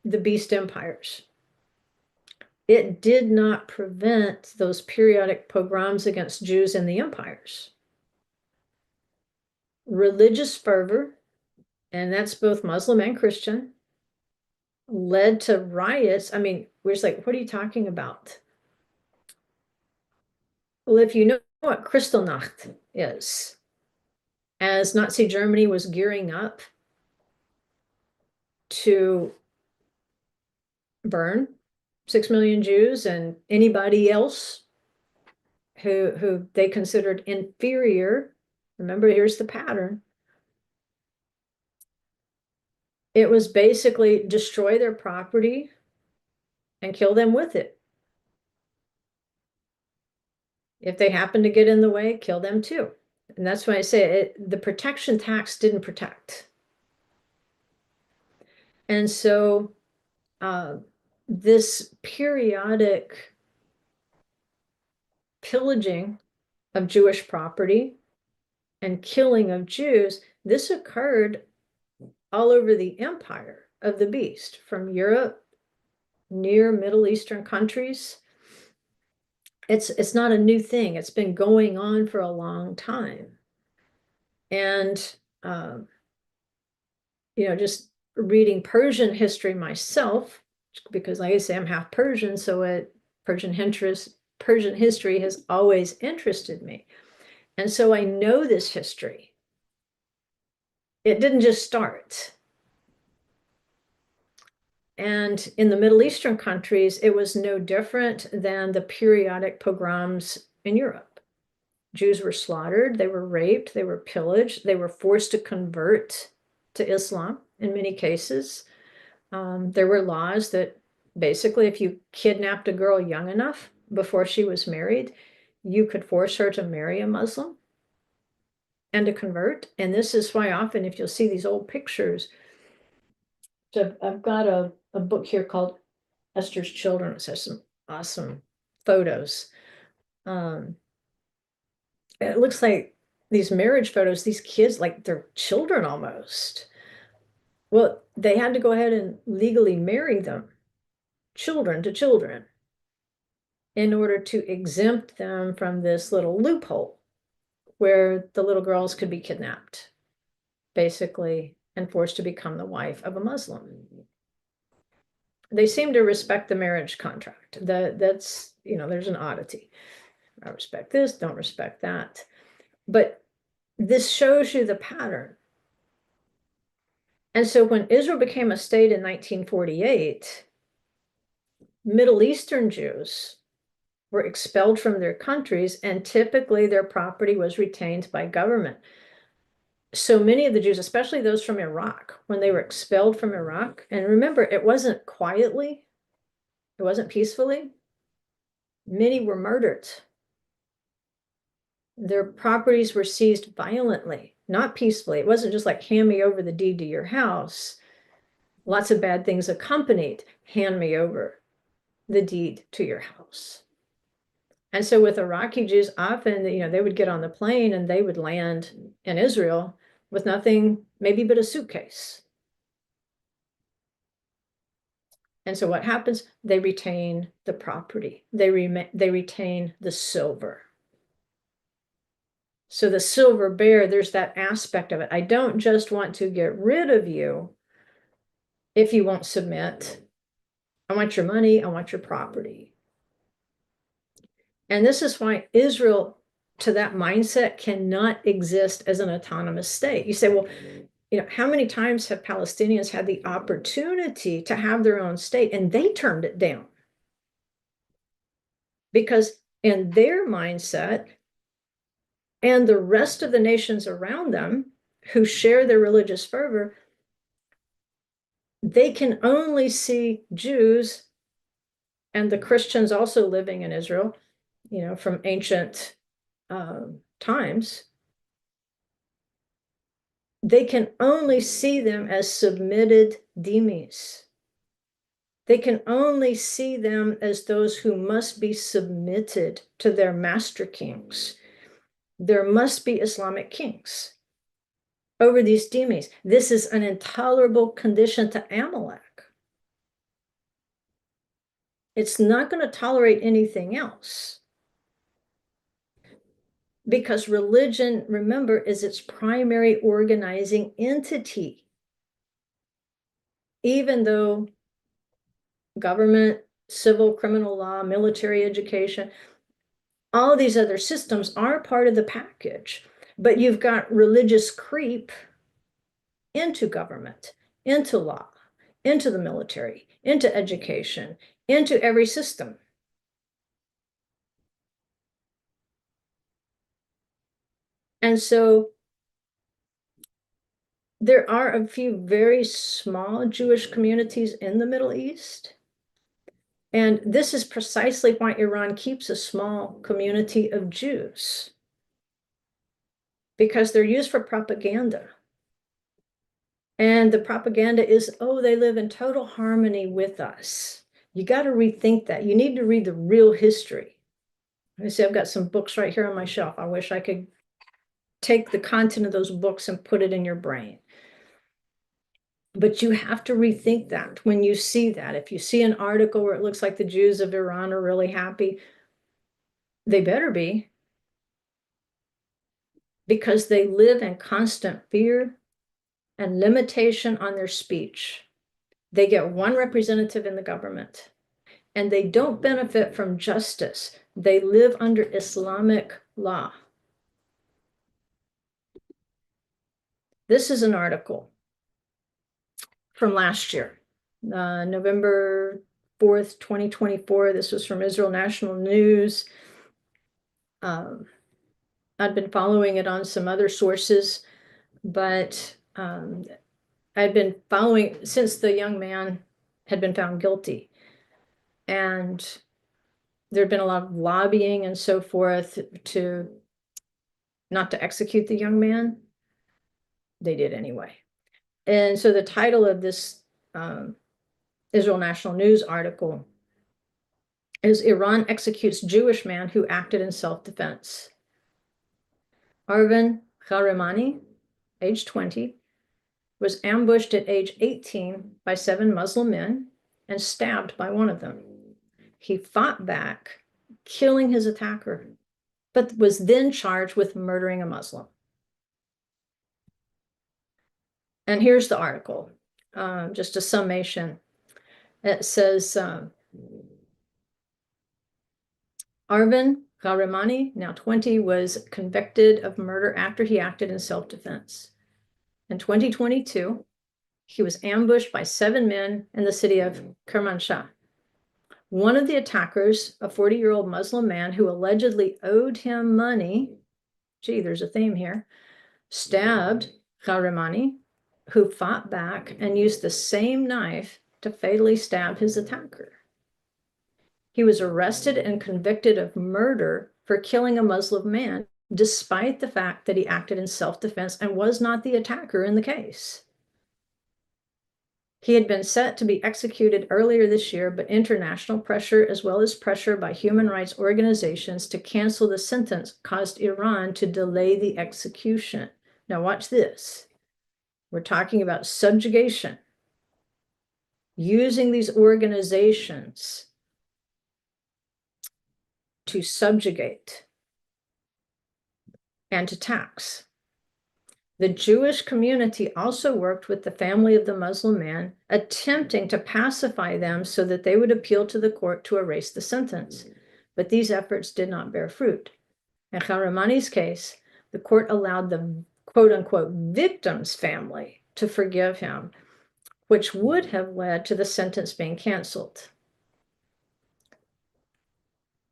A: the beast empires, it did not prevent those periodic pogroms against Jews in the empires. Religious fervor, and that's both Muslim and Christian, led to riots. I mean, we're just like, what are you talking about? Well, if you know what Kristallnacht is, as Nazi Germany was gearing up to burn 6 million Jews and anybody else who they considered inferior. Remember, here's the pattern. It was basically destroy their property and kill them with it. If they happen to get in the way, kill them too. And that's why I say the protection tax didn't protect. And so this periodic pillaging of Jewish property and killing of Jews, this occurred all over the empire of the beast, from Europe, near Middle Eastern countries, It's not a new thing. It's been going on for a long time. And, um, just reading Persian history myself, because like I say, I'm half Persian, so Persian history has always interested me. And so I know this history. It didn't just start. And in the Middle Eastern countries, it was no different than the periodic pogroms in Europe. Jews were slaughtered, they were raped, they were pillaged, they were forced to convert to Islam in many cases. There were laws that basically, if you kidnapped a girl young enough before she was married, you could force her to marry a Muslim and to convert. And this is why often, if you'll see these old pictures, so I've got a book here called Esther's Children. It has some awesome photos. Um, it looks like these marriage photos, these kids, like they're children almost. Well, they had to go ahead and legally marry them, children to children, in order to exempt them from this little loophole where the little girls could be kidnapped, basically, and forced to become the wife of a Muslim. They seem to respect the marriage contract. That's, there's an oddity. I respect this, don't respect that. But this shows you the pattern. And so when Israel became a state in 1948, Middle Eastern Jews were expelled from their countries, and typically their property was retained by government. So many of the Jews, especially those from Iraq, when they were expelled from Iraq, and remember, it wasn't quietly, it wasn't peacefully, many were murdered. Their properties were seized violently, not peacefully. It wasn't just like, hand me over the deed to your house. Lots of bad things accompanied, hand me over the deed to your house. And so with Iraqi Jews, often, they would get on the plane and they would land in Israel with nothing, maybe but a suitcase. And so what happens? They retain the property. They retain the silver. So the silver bear, there's that aspect of it. I don't just want to get rid of you if you won't submit. I want your money, I want your property. And this is why Israel, to that mindset, cannot exist as an autonomous state. You say, well, how many times have Palestinians had the opportunity to have their own state and they turned it down? Because in their mindset, and the rest of the nations around them who share their religious fervor, they can only see Jews and the Christians also living in Israel, from ancient times. They can only see them as submitted dhimmis. They can only see them as those who must be submitted to their master kings. There must be Islamic kings over these dhimmis. This is an intolerable condition to Amalek. It's not going to tolerate anything else. Because religion, remember, is its primary organizing entity. Even though government, civil, criminal law, military education, all of these other systems are part of the package, but you've got religious creep into government, into law, into the military, into education, into every system. And so there are a few very small Jewish communities in the Middle East. And this is precisely why Iran keeps a small community of Jews, because they're used for propaganda. And the propaganda is, oh, they live in total harmony with us. You got to rethink that. You need to read the real history. I say, I've got some books right here on my shelf. I wish I could take the content of those books and put it in your brain. But you have to rethink that when you see that. If you see an article where it looks like the Jews of Iran are really happy, They better be, because they live in constant fear and limitation on their speech. They get one representative in the government, and they don't benefit from justice. They live under Islamic law. This is an article from last year, November 4th, 2024. This was from Israel National News. I'd been following it on some other sources, but I'd been following since the young man had been found guilty. And there'd been a lot of lobbying and so forth to not to execute the young man. They did anyway. And so the title of this Israel National News article is Iran executes Jewish man who acted in self-defense. Arvin Gharamani, age 20, was ambushed at age 18 by 7 Muslim men and stabbed by one of them. He fought back, killing his attacker, but was then charged with murdering a Muslim. And here's the article, just a summation. It says, Arvin Gharamani, now 20, was convicted of murder after he acted in self-defense. In 2022, he was ambushed by 7 men in the city of Kermanshah. One of the attackers, a 40-year-old Muslim man who allegedly owed him money, gee, there's a theme here, stabbed Gharamani, who fought back and used the same knife to fatally stab his attacker. He was arrested and convicted of murder for killing a Muslim man, despite the fact that he acted in self-defense and was not the attacker in the case. He had been set to be executed earlier this year, but international pressure, as well as pressure by human rights organizations to cancel the sentence, caused Iran to delay the execution. Now watch this. We're talking about subjugation, using these organizations to subjugate and to tax. The Jewish community also worked with the family of the Muslim man, attempting to pacify them so that they would appeal to the court to erase the sentence. But these efforts did not bear fruit. In Gharamani's case, the court allowed the quote-unquote victim's family to forgive him, which would have led to the sentence being canceled.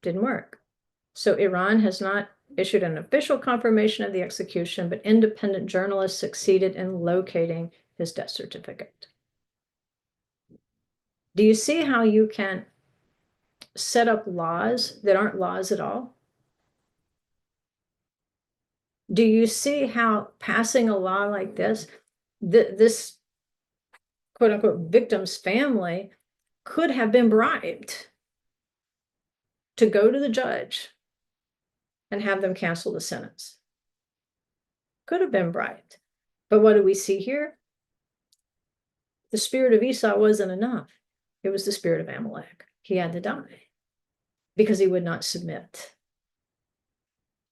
A: Didn't work. So Iran has not issued an official confirmation of the execution, but independent journalists succeeded in locating his death certificate. Do you see how you can set up laws that aren't laws at all? Do you see how passing a law like this, this quote unquote victim's family could have been bribed to go to the judge and have them cancel the sentence? Could have been bribed. But what do we see here? The spirit of Esau wasn't enough. It was the spirit of Amalek. He had to die because he would not submit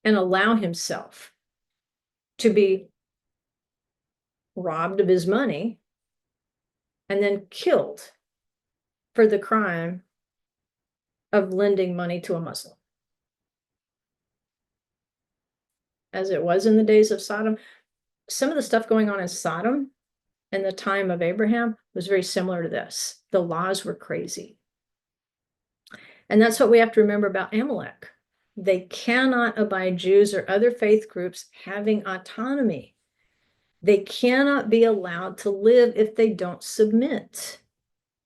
A: and allow himself to be robbed of his money and then killed for the crime of lending money to a Muslim. As it was in the days of Sodom, some of the stuff going on in Sodom in the time of Abraham was very similar to this. The laws were crazy. And that's what we have to remember about Amalek. They cannot abide Jews or other faith groups having autonomy. They cannot be allowed to live if they don't submit.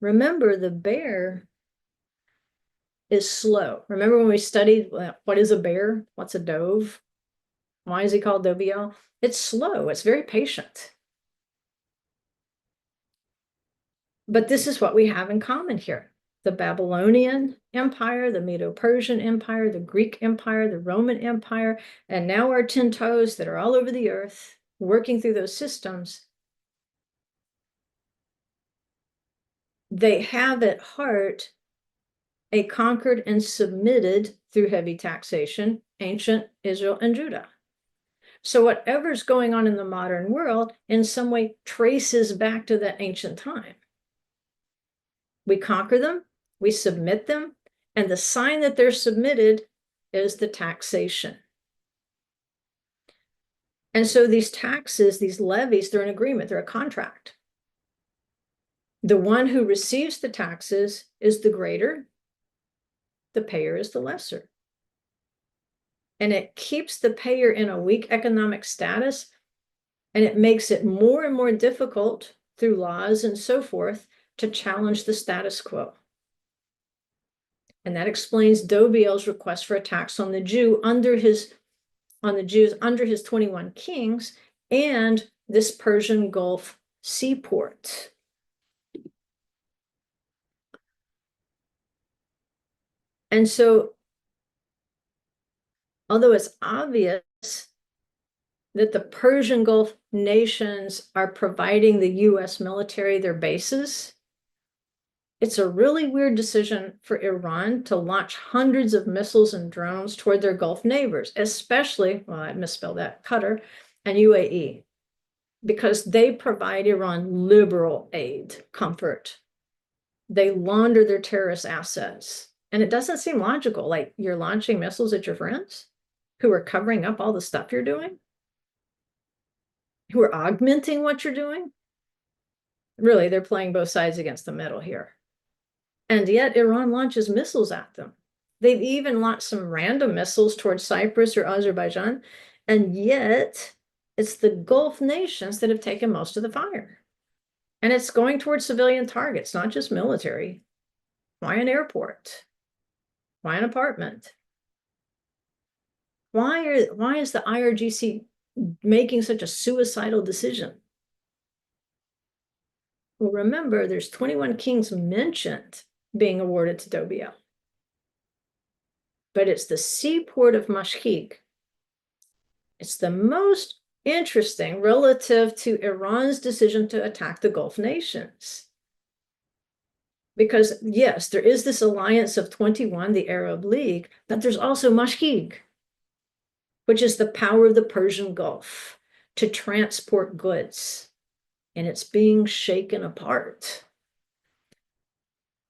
A: Remember, the bear is slow. Remember when we studied what is a bear? What's a dove? Why is he called Doviel? It's slow. It's very patient. But this is what we have in common here. The Babylonian Empire, the Medo-Persian Empire, the Greek Empire, the Roman Empire, and now our 10 toes that are all over the earth, working through those systems. They have at heart a conquered and submitted through heavy taxation, ancient Israel and Judah. So whatever's going on in the modern world in some way traces back to that ancient time. We conquer them, we submit them, and the sign that they're submitted is the taxation. And so these taxes, these levies, they're an agreement, they're a contract. The one who receives the taxes is the greater, the payer is the lesser. And it keeps the payer in a weak economic status, and it makes it more and more difficult through laws and so forth to challenge the status quo. And that explains Dobiel's request for a tax on the Jews under his 21 kings and this Persian Gulf seaport. And so, although it's obvious that the Persian Gulf nations are providing the US military their bases, it's a really weird decision for Iran to launch hundreds of missiles and drones toward their Gulf neighbors, especially, well, I misspelled that, Qatar and UAE, because they provide Iran liberal aid, comfort. They launder their terrorist assets. And it doesn't seem logical, like you're launching missiles at your friends who are covering up all the stuff you're doing, who are augmenting what you're doing. Really, they're playing both sides against the middle here. And yet Iran launches missiles at them. They've even launched some random missiles towards Cyprus or Azerbaijan. And yet it's the Gulf nations that have taken most of the fire. And it's going towards civilian targets, not just military. Why an airport? Why an apartment? Why is the IRGC making such a suicidal decision? Well, remember, there's 21 kings mentioned being awarded to Dobiel. But it's the seaport of Mashhad. It's the most interesting relative to Iran's decision to attack the Gulf nations. Because yes, there is this alliance of 21, the Arab League, but there's also Mashhad, which is the power of the Persian Gulf to transport goods. And it's being shaken apart.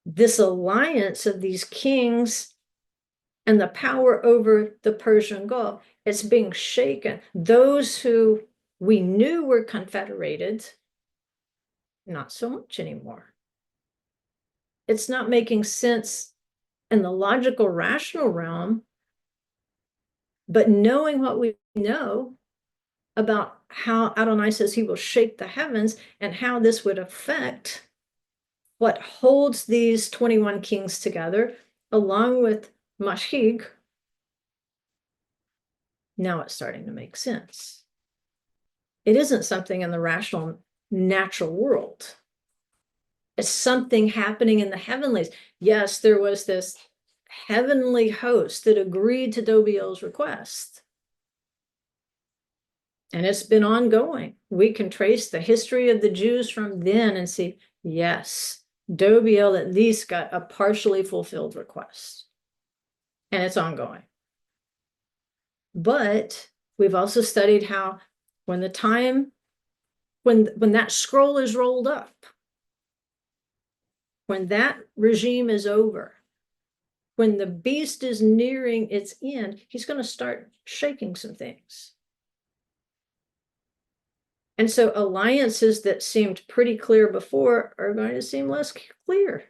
A: This alliance of these kings and the power over the Persian Gulf, it's being shaken. Those who we knew were confederated, not so much anymore. It's not making sense in the logical, rational realm, but knowing what we know about how Adonai says he will shake the heavens and how this would affect what holds these 21 kings together, along with Mashhad, now it's starting to make sense. It isn't something in the rational, natural world. It's something happening in the heavenlies. Yes, there was this heavenly host that agreed to Dobiel's request. And it's been ongoing. We can trace the history of the Jews from then and see, yes, Dobiel at least got a partially fulfilled request. And it's ongoing. But we've also studied how when the time, when that scroll is rolled up, when that regime is over, when the beast is nearing its end, he's going to start shaking some things. And so alliances that seemed pretty clear before are going to seem less clear.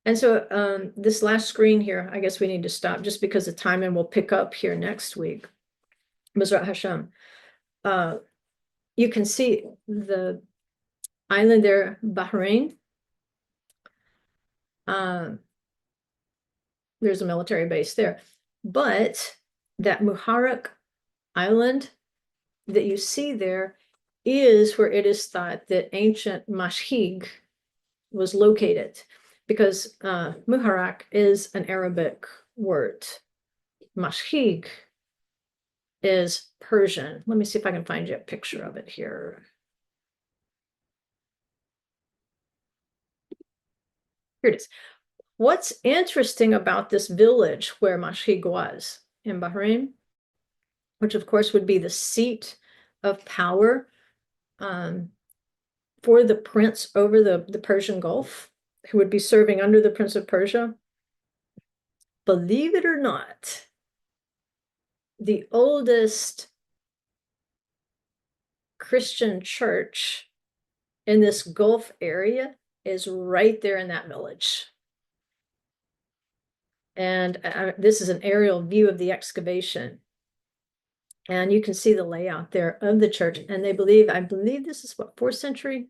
A: And so this last screen here, I guess we need to stop just because of time, and we'll pick up here next week. Mizrat Hashem. You can see the island there, Bahrain. There's a military base there. But that Muharraq island that you see there is where it is thought that ancient Mashhad was located, because Muharraq is an Arabic word. Mashhad is Persian. Let me see if I can find you a picture of it here. Here it is. what's interesting about this village where Mashhig was in Bahrain, which of course would be the seat of power for the prince over the Persian Gulf, who would be serving under the Prince of Persia. Believe it or not, the oldest Christian church in this Gulf area is right there in that village. And this is an aerial view of the excavation. And you can see the layout there of the church. And I believe this is what, 4th century?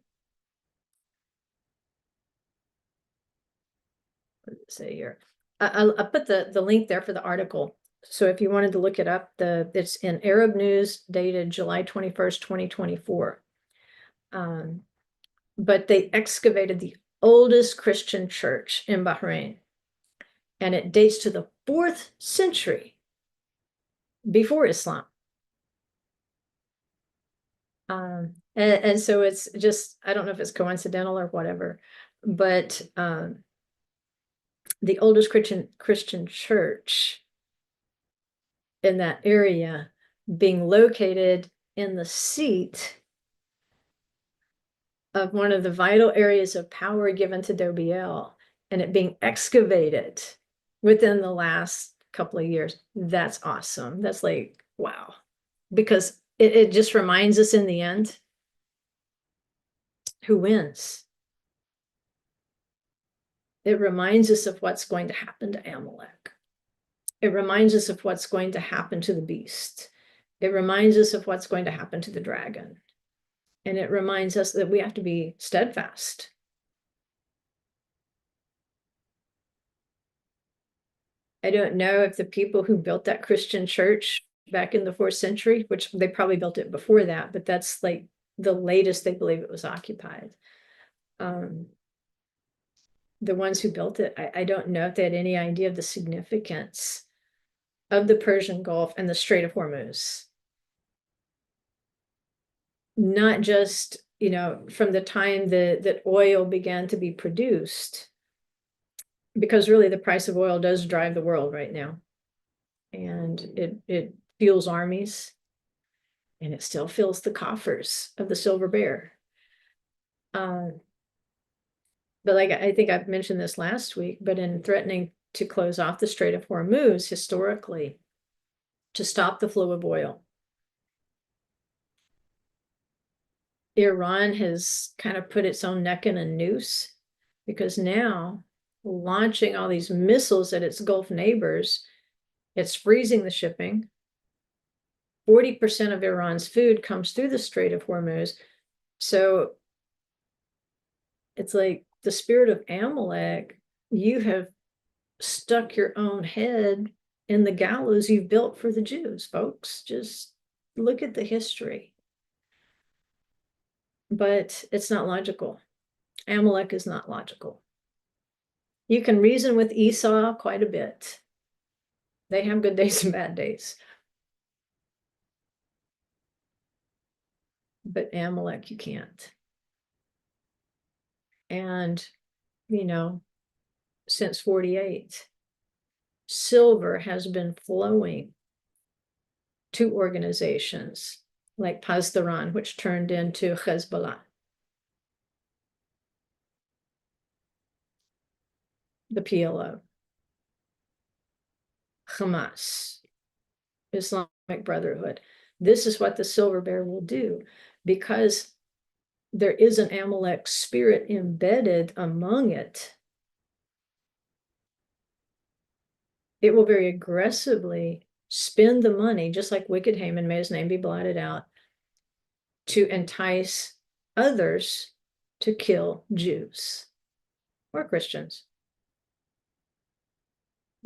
A: What does it say here? I'll put the link there for the article. So if you wanted to look it up, it's in Arab News dated July 21st, 2024. But they excavated the oldest Christian church in Bahrain. And it dates to the 4th century before Islam. And so it's just, I don't know if it's coincidental or whatever, but the oldest Christian church in that area being located in the seat of one of the vital areas of power given to Dobiel, and it being excavated within the last couple of years. That's awesome. That's like, wow. Because it just reminds us in the end who wins. It reminds us of what's going to happen to Amalek. It reminds us of what's going to happen to the beast. It reminds us of what's going to happen to the dragon. And it reminds us that we have to be steadfast. I don't know if the people who built that Christian church back in the 4th century, which they probably built it before that, but that's like the latest they believe it was occupied. The ones who built it, I don't know if they had any idea of the significance of the Persian Gulf and the Strait of Hormuz. Not just, from the time that oil began to be produced, because really the price of oil does drive the world right now. And it fuels armies, and it still fills the coffers of the Silver Bear. But like, I think I've mentioned this last week, but in threatening to close off the Strait of Hormuz historically to stop the flow of oil, Iran has kind of put its own neck in a noose, because now launching all these missiles at its Gulf neighbors, it's freezing the shipping. 40% of Iran's food comes through the Strait of Hormuz. So it's like the spirit of Amalek, you have stuck your own head in the gallows you've built for the Jews, folks. Just look at the history. But it's not logical. Amalek is not logical. You can reason with Esau quite a bit. They have good days and bad days. But Amalek, you can't. And, since 48, silver has been flowing to organizations like Pasdaran, which turned into Hezbollah. The PLO, Hamas, Islamic Brotherhood. This is what the Silver Bear will do, because there is an Amalek spirit embedded among it. It will very aggressively spend the money, just like wicked Haman, may his name be blotted out, to entice others to kill Jews or Christians.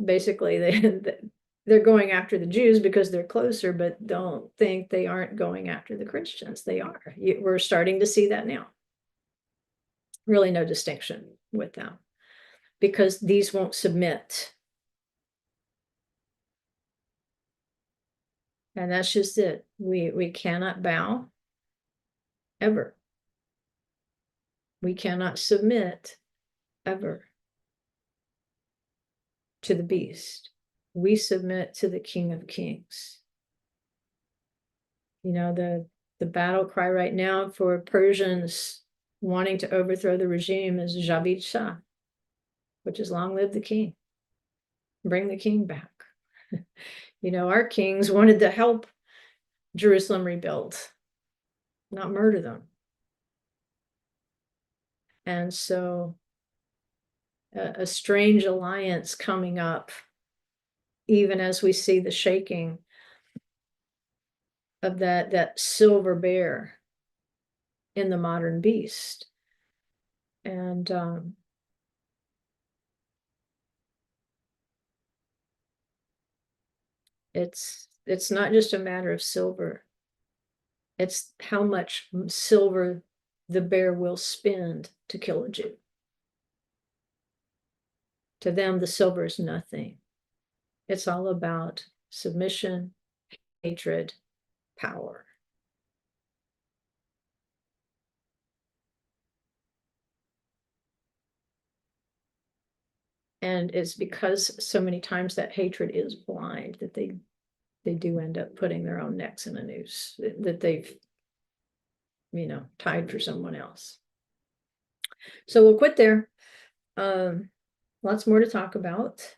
A: Basically, they're going after the Jews because they're closer, but don't think they aren't going after the Christians. They are. We're starting to see that now. Really no distinction with them, because these won't submit. And that's just it. We cannot bow ever. We cannot submit ever. to the beast. We submit to the King of Kings. You know, the battle cry right now for Persians wanting to overthrow the regime is Javid Shah, which is long live the king. Bring the king back. You know, our kings wanted to help Jerusalem rebuild, not murder them. And so a strange alliance coming up, even as we see the shaking of that silver bear in the modern beast. And it's not just a matter of silver. It's how much silver the bear will spend to kill a Jew. To them, the silver is nothing. It's all about submission, hatred, power. And it's because so many times that hatred is blind that they do end up putting their own necks in a noose that they've, you know, tied for someone else. So we'll quit there. Lots more to talk about.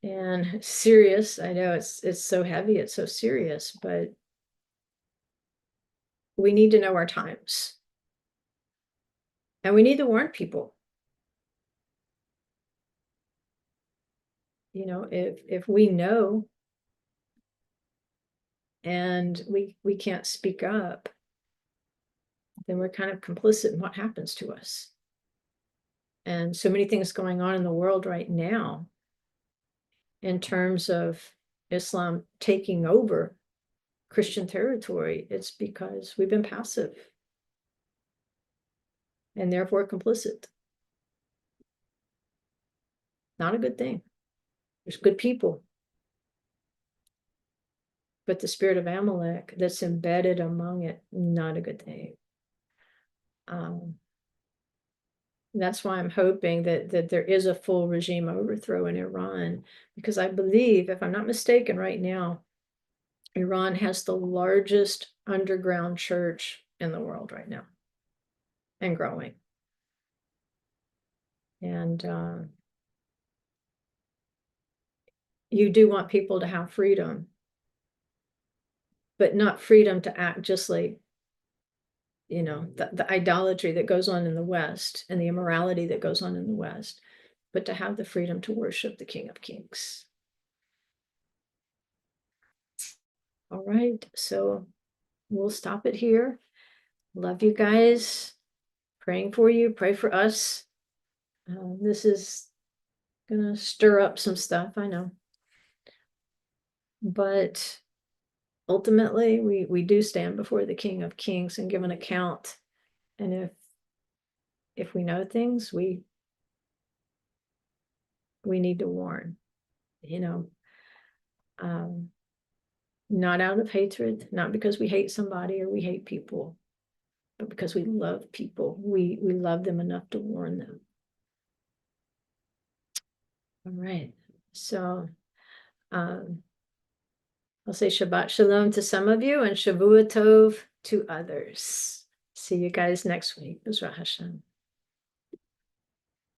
A: And serious, I know it's so heavy, it's so serious, but we need to know our times. And we need to warn people. You know, if we know and we can't speak up, then we're kind of complicit in what happens to us. And so many things going on in the world right now in terms of Islam taking over Christian territory, it's because we've been passive and therefore complicit. Not a good thing. There's good people. But the spirit of Amalek that's embedded among it, not a good thing. That's why I'm hoping that there is a full regime overthrow in Iran, because I believe, if I'm not mistaken, right now, Iran has the largest underground church in the world right now, and growing. And you do want people to have freedom, but not freedom to act just like, you know, the idolatry that goes on in the West and the immorality that goes on in the West, but to have the freedom to worship the King of Kings. All right, so we'll stop it here. Love you guys. Praying for you. Pray for us. This is gonna stir up some stuff, I know. But ultimately, we do stand before the King of Kings and give an account. And if we know things, we need to warn, you know, not out of hatred, not because we hate somebody or we hate people, but because we love people. We love them enough to warn them. All right. So I'll say Shabbat Shalom to some of you and Shavua Tov to others. See you guys next week. B'ezrat Hashem.